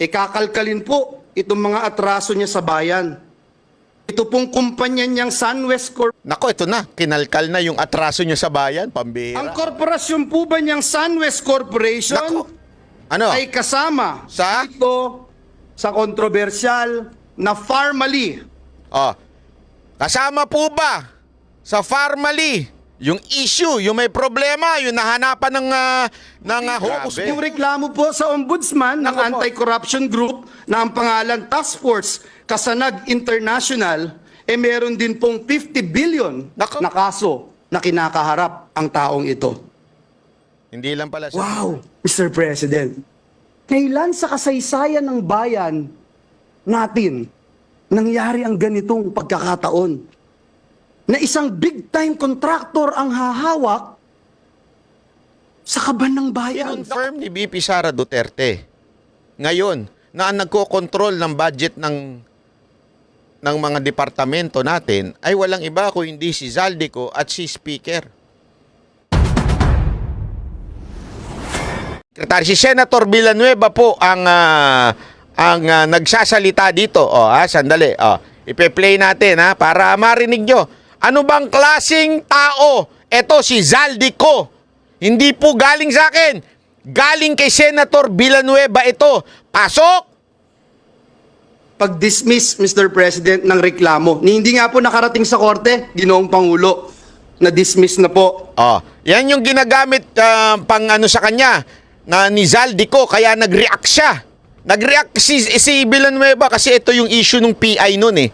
Kakalkalin po itong mga atraso niya sa bayan. Ito pong kumpanya niyang SunWest Corp. Nako, ito na. Kinalkal na yung atraso nyo sa bayan. Pambira. Ang korporasyon po ba niyang SunWest Corporation Nako. Ano? ay kasama Sa? dito sa kontrobersyal na Farmally. Oh. Kasama po ba sa Farmally yung issue, yung may problema, yung nahanapan ng hokus? Yung reklamo po sa ombudsman ng Nako po. anti-corruption group na ang pangalan Task Force Kasanag International, meron din pong 50 billion Nako. na kaso na kinakaharap ang taong ito. Hindi lang pala sa... Wow, Mr. President. Kailan sa kasaysayan ng bayan natin nangyari ang ganitong pagkakataon? Na isang big-time contractor ang hahawak sa kaban ng bayan. Confirm ni VP Sara Duterte ngayon na ang nagko-control ng budget ng mga departamento natin ay walang iba kung hindi si Zaldico at si Speaker. Si Senator Villanueva po ang nagsasalita dito. Sandali. Ipe-play natin para marinig nyo. Ano bang klaseng tao? Ito si Zaldico. Hindi po galing sa akin. Galing kay Senator Villanueva ito. Pasok! Pag-dismiss, Mr. President, ng reklamo. Hindi nga po nakarating sa korte, Ginoong Pangulo. Na-dismiss na po. Yan yung ginagamit pang ano sa kanya na ni Zaldico, kaya nag-react siya. Nag-react si Villanueva kasi ito yung issue ng PI noon eh.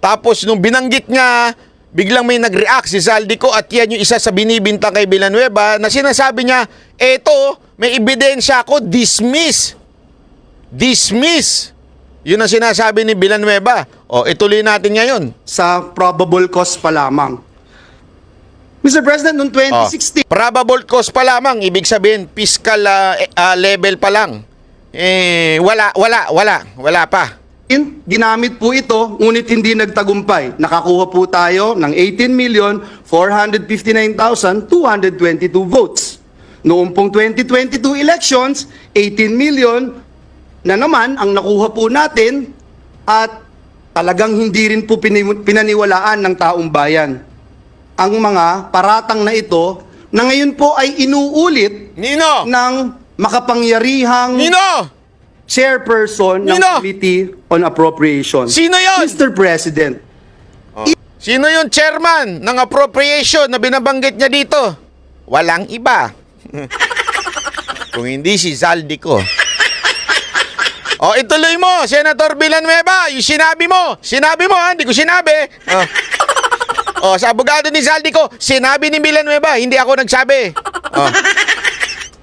Tapos nung binanggit niya, biglang may nag-react si Zaldico at yan yung isa sa binibintang kay Villanueva na sinasabi niya, eto, may ebidensya ako, dismiss. Dismiss. Yun ang sinasabi ni Villanueva. Ituloy natin ngayon. Sa probable cause pa lamang. Mr. President, noong 2016, Probable cause pa lamang. Ibig sabihin, fiscal level pa lang. Wala pa. ginamit po ito, ngunit hindi nagtagumpay. Nakakuha po tayo ng 18,459,222 votes. Noong pong 2022 elections, 18 million na naman ang nakuha po natin at talagang hindi rin po pinaniwalaan ng taong bayan. Ang mga paratang na ito na ngayon po ay inuulit Nino! ng makapangyarihang Nino! chairperson ng Nino! Committee on Appropriation. Sino yon? Mr. President, Sino yung chairman ng appropriation na binabanggit niya dito? Walang iba. Kung hindi si Zaldico. Ituloy mo, Senator Villanueva. Yung sinabi mo. Sinabi mo, hindi ko sinabi. Sa abogado ni Zaldico, sinabi ni Villanueva, hindi ako nagsabi.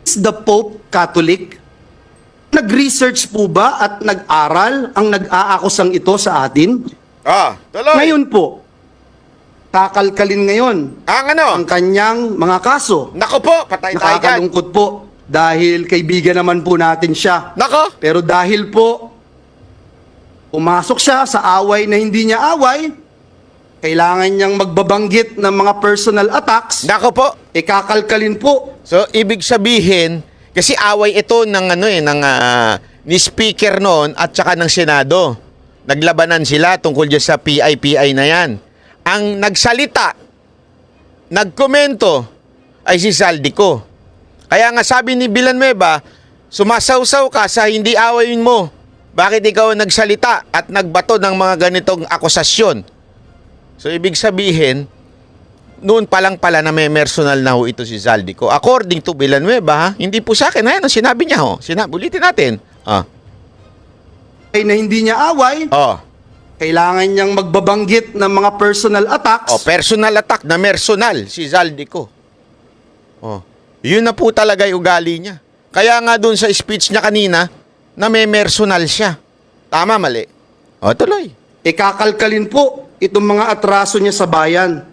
is the Pope Catholic? Nag-research po ba at nag-aral ang nag-aakusang ito sa atin? Tuloy. Ngayon po, kakalkalin ngayon Ang ang kanyang mga kaso. Nako po, patay tayo dyan. Nakakalungkot po dahil kaibigan naman po natin siya. Nako. Pero dahil po pumasok siya sa away na hindi niya away, kailangan niyang magbabanggit ng mga personal attacks, Nako po. kakalkalin po. So, ibig sabihin, kasi away ito ng ni speaker noon at saka ng Senado. Naglabanan sila tungkol dyan sa PI na yan. Ang nagsalita, nagkomento ay si Zaldico. Kaya nga sabi ni Villanueva, sumasawsaw ka sa hindi awayin mo. Bakit ikaw nagsalita at nagbato ng mga ganitong akusasyon? So, ibig sabihin, noon pa lang pala na may personal na ho ito si Zaldico. According to Villanueva, hindi po sa akin. Ayan ang sinabi niya ho. Ulitin natin. Ay na hindi niya away, kailangan niyang magbabanggit ng mga personal attacks. Personal attack na personal si Zaldico. Yun na po talaga yung ugali niya. Kaya nga doon sa speech niya kanina, na may personal siya. Tama, mali. Tuloy. Kakalkalin po itong mga atraso niya sa bayan.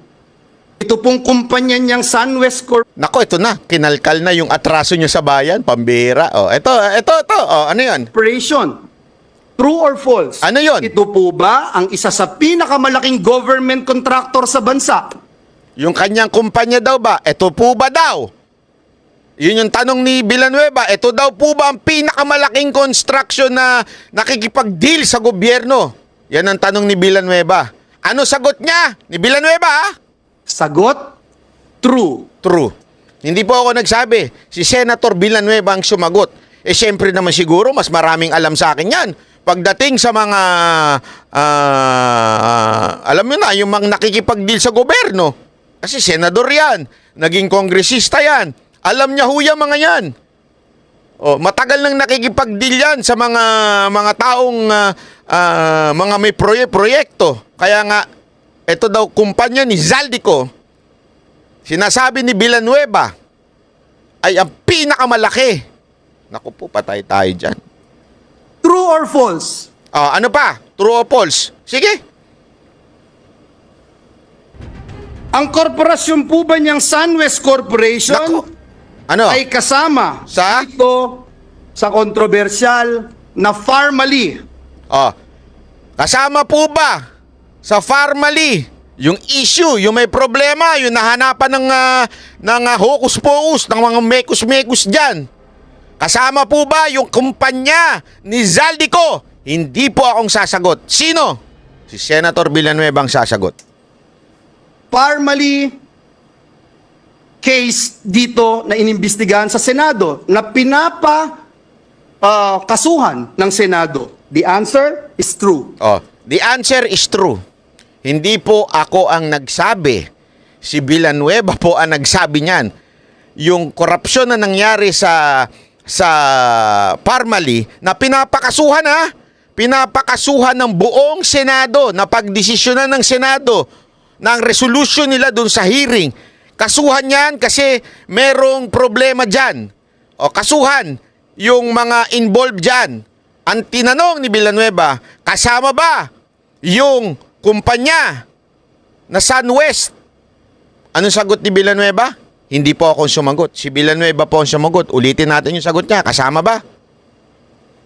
Ito pong kumpanya niyang SunWest Corp. Nako, ito na. Kinalkal na yung atraso niyo sa bayan. Pambira. Ito. Ano yan? Corporation. True or false? Ano yon? Ito po ba ang isa sa pinakamalaking government contractor sa bansa? Yung kanyang kumpanya daw ba? Ito po ba daw? Yun yung tanong ni Villanueva. Ito daw po ba ang pinakamalaking construction na nakikipag-deal sa gobyerno? Yan ang tanong ni Villanueva. Ano sagot niya ni Villanueva? Sagot, true. True. Hindi po ako nagsabi. Si Senator Villanueva ang sumagot. Eh syempre naman siguro mas maraming alam sa akin yan. Pagdating sa mga, alam mo na, yung mga nakikipag-deal sa gobyerno. Kasi senador yan. Naging kongresista yan. Alam niya huya mga yan. Oh, matagal nang nakikipag-deal yan sa mga taong mga may proyekto. Kaya nga, ito daw kumpanya ni Zaldico, sinasabi ni Villanueva, ay ang pinakamalaki. Naku po, patay tayo dyan. True or false? Ano pa? True or false? Sige. Ang korporasyon po ba niyang SunWest Corporation Naku. Ano? ay kasama Sa? dito sa kontrobersyal na Farmally? Kasama po ba sa Farmally yung issue, yung may problema, yung nahanapan ng hokus-pokus, ng mga mekus-mekus dyan? Kasama po ba yung kumpanya ni Zaldico? Hindi po akong sasagot. Sino? Si Senator Villanueva ang sasagot. Farmally case dito na inimbestigahan sa Senado na kasuhan ng Senado. The answer is true. The answer is true. Hindi po ako ang nagsabi. Si Villanueva po ang nagsabi niyan. Yung korupsyon na nangyari sa Farmally na pinapakasuhan pinapakasuhan ng buong Senado, na pagdesisyonan ng Senado ng resolution nila dun sa hearing. Kasuhan yan kasi merong problema dyan. Kasuhan yung mga involved dyan. Ang tinanong ni Villanueva, kasama ba yung kumpanya na SunWest? Anong sagot ni Villanueva? Hindi po ako sumagot. Si Villanueva po ang sumagot. Ulitin natin yung sagot niya. Kasama ba?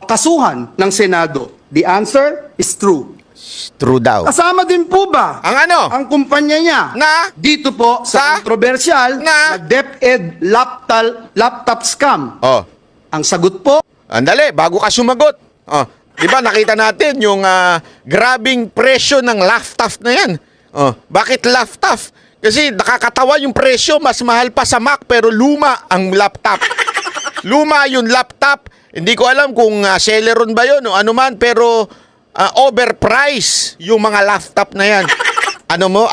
Kasuhan ng Senado. The answer is true. True daw. Kasama din po ba Ang ano? ang kumpanya niya Na? dito po Sa? sa kontrobersyal Na? na DepEd laptop scam? Ang sagot po, Andali, bago ka sumagot. Di ba nakita natin yung grabing presyo ng laptop na yan. Bakit laptop? Kasi nakakatawa yung presyo, mas mahal pa sa Mac pero luma ang laptop. Luma yung laptop. Hindi ko alam kung Celeron ba yun o ano man, pero overpriced yung mga laptop na yan. Alam mo,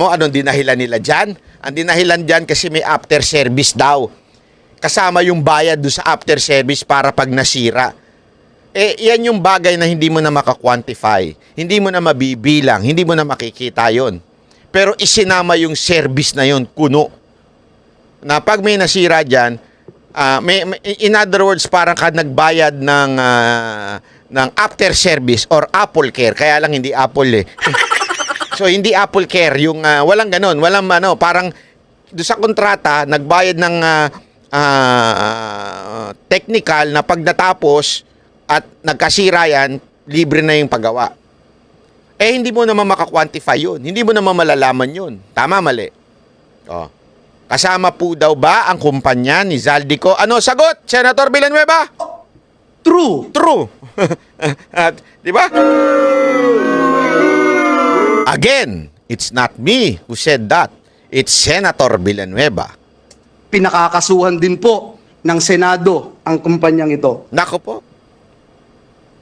anong dinahilan nila dyan? Ang dinahilan dyan kasi may after service daw. Kasama yung bayad do sa after service para pag nasira. Yan yung bagay na hindi mo na maka-quantify. Hindi mo na mabibilang. Hindi mo na makikita yon. Pero isinama yung service na yon, kuno. Na pag may nasira dyan, in other words, parang ka nagbayad ng after service or Apple Care. Kaya lang hindi Apple eh. So hindi Apple Care. Yung walang ganon. Walang parang doon sa kontrata, nagbayad ng technical na pag natapos at nagkasira yan, libre na yung paggawa. Hindi mo naman maka-quantify yun. Hindi mo naman malalaman yun. Tama, mali? Kasama po daw ba ang kumpanya ni Zaldico? Ano sagot, Senator Villanueva? true. True. Di ba? Again, it's not me who said that. It's Senator Villanueva. Pinakakasuhan din po ng Senado ang kumpanyang ito. Nako po.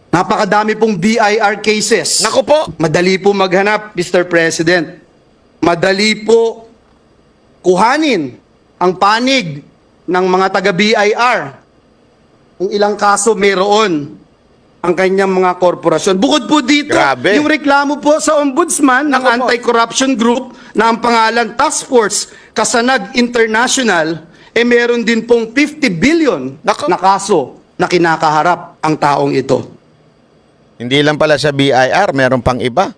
Napakadami pong BIR cases. Nako po. Madali po maghanap, Mr. President. Madali po kuhanin ang panig ng mga taga-BIR. Kung ilang kaso mayroon ang kanyang mga korporasyon. Bukod po dito, Grabe. yung reklamo po sa ombudsman ng Nako po. anti-corruption group na ang pangalan Task Force Kasanag International, meron din pong 50 billion Nako. na kaso na kinakaharap ang taong ito. Hindi lang pala sa BIR, meron pang iba.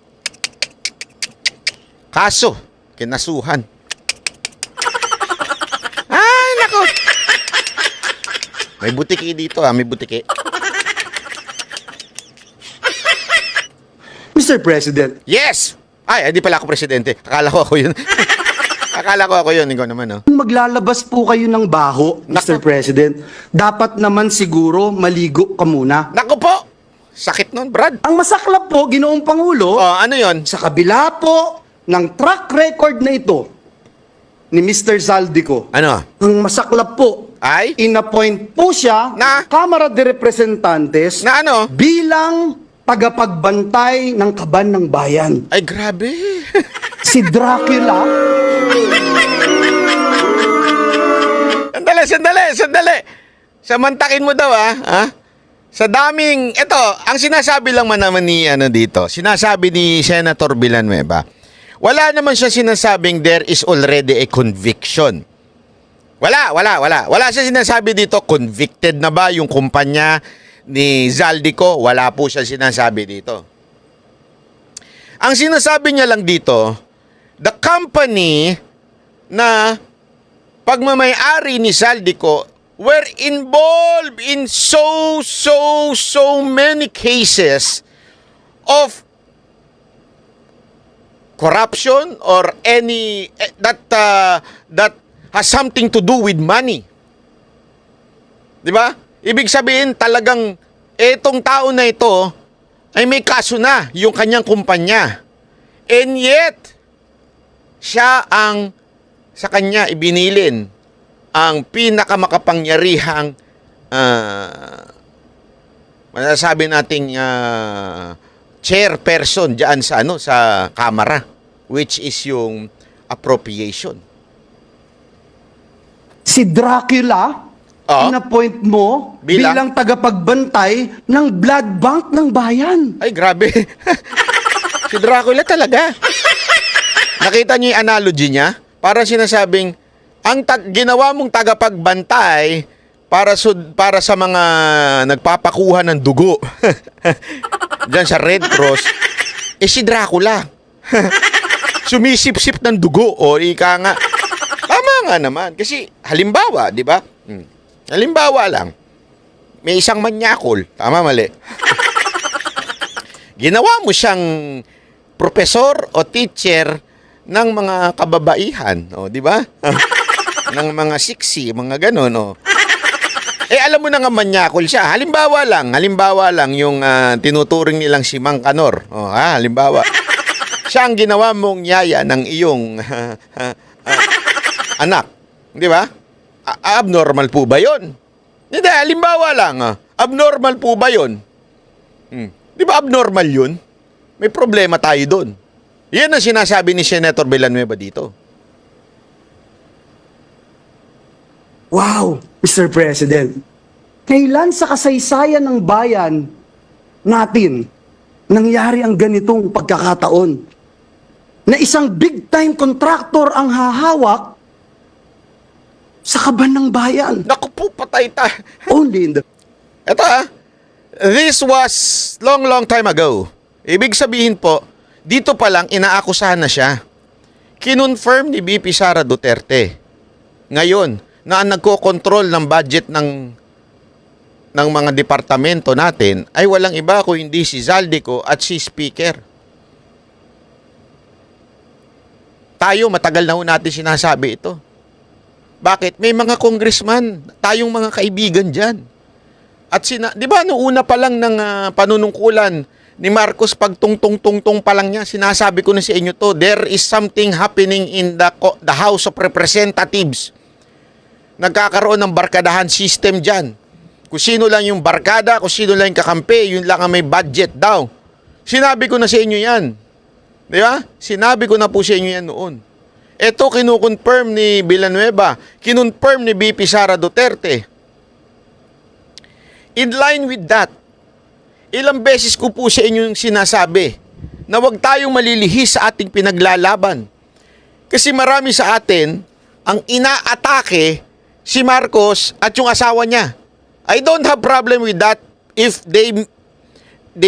Kaso, kinasuhan. Ay, nako. May butiki dito may butiki. Mr. President, Yes! Ay, hindi pala ako presidente. Akala ko ako yun. Akala ko ako yun, ikaw naman, no? Kung maglalabas po kayo ng baho, Mr. Naku. President, dapat naman siguro maligo ka muna. Naku po! Sakit nun, Brad. Ang masaklap po, Ginoong Pangulo, Oh, ano yun? sa kabila po ng track record na ito ni Mr. Zaldico, Ano? ang masaklap po, Ay? inappoint po siya Na? Kamara de Representantes Na ano? bilang tagapagbantay ng kaban ng bayan. Ay, grabe. Si Dracula, Sandali. Samantakin mo daw, ha? Sa daming, ang sinasabi lang man naman ni, dito, sinasabi ni Senator Villanueva, wala naman siya sinasabing there is already a conviction. Wala. Wala siya sinasabi dito, convicted na ba yung kumpanya ni Zaldico? Wala po siya sinasabi dito. Ang sinasabi niya lang dito, the company na pagmamay-ari ni Zaldico were involved in so many cases of corruption or any that has something to do with money. 'Di ba? Ibig sabihin talagang etong tao na ito ay may kaso na yung kanyang kumpanya. And yet siya ang sa kanya ibinilin ang pinakamakapangyarihang masasabi nating chairperson diyan sa sa Kamara, which is yung appropriation. si Dracula, inappoint mo bilang tagapagbantay ng blood bank ng bayan. Ay, grabe. Si Dracula talaga. Nakita niyo yung analogy niya? Para sinasabing, ang ginawa mong tagapagbantay para sa mga nagpapakuha ng dugo diyan sa Red Cross, si Dracula. Sumisip-sip ng dugo, o ika nga. Tama nga naman. Kasi, halimbawa, di ba? Halimbawa lang, may isang manyakol. Tama, mali. Ginawa mo siyang profesor o teacher ng mga kababaihan, o di ba? Ng mga siksi, mga ganon, o. Alam mo na nga manyakol siya. Halimbawa lang yung tinuturing nilang si Mang Kanor. O, halimbawa. Siya ang ginawa mong yaya ng iyong anak. Di ba? Abnormal po ba yun? Hindi, halimbawa lang. Abnormal po ba yun? Di ba abnormal yun? May problema tayo doon. Yan ang sinasabi ni Senator Villanueva dito. Wow, Mr. President. Kailan sa kasaysayan ng bayan natin nangyari ang ganitong pagkakataon? Na isang big-time contractor ang hahawak sa kaban ng bayan. Naku po, patay tayo. Only in the... Ito this was long time ago. Ibig sabihin po, dito pa lang inaakusahan na siya. Kinonfirm ni VP Sara Duterte ngayon na ang nagko-control ng budget ng mga departamento natin ay walang iba kung hindi si Zaldico at si Speaker. Tayo, matagal na ho natin sinasabi ito. Bakit? May mga congressman, tayong mga kaibigan dyan. At di ba, noong una pa lang ng panunungkulan ni Marcos, pag tungtong pa lang niya, sinasabi ko na sa inyo to, there is something happening in the House of Representatives. Nagkakaroon ng barkadahan system dyan. Kung sino lang yung barkada, kung sino lang yung kakampi, yun lang ang may budget daw. Sinabi ko na sa inyo yan. Di ba? Sinabi ko na po sa inyo yan noon. Ito kinukonfirm ni Villanueva, kinonfirm ni VP Sara Duterte. In line with that, ilang beses ko po sa inyo yung sinasabi na huwag tayong malilihis sa ating pinaglalaban. Kasi marami sa atin ang inaatake si Marcos at yung asawa niya. I don't have problem with that if they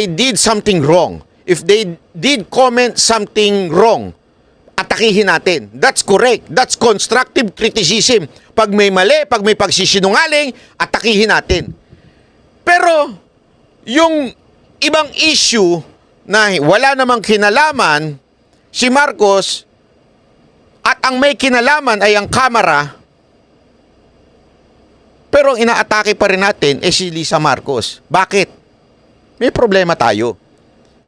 did something wrong. If they did comment something wrong, atakihin natin. That's correct. That's constructive criticism. Pag may mali, pag may pagsisinungaling, atakihin natin. Pero, yung ibang issue na wala namang kinalaman, si Marcos, at ang may kinalaman ay ang kamera, pero ang inaatake pa rin natin si Lisa Marcos. Bakit? May problema tayo.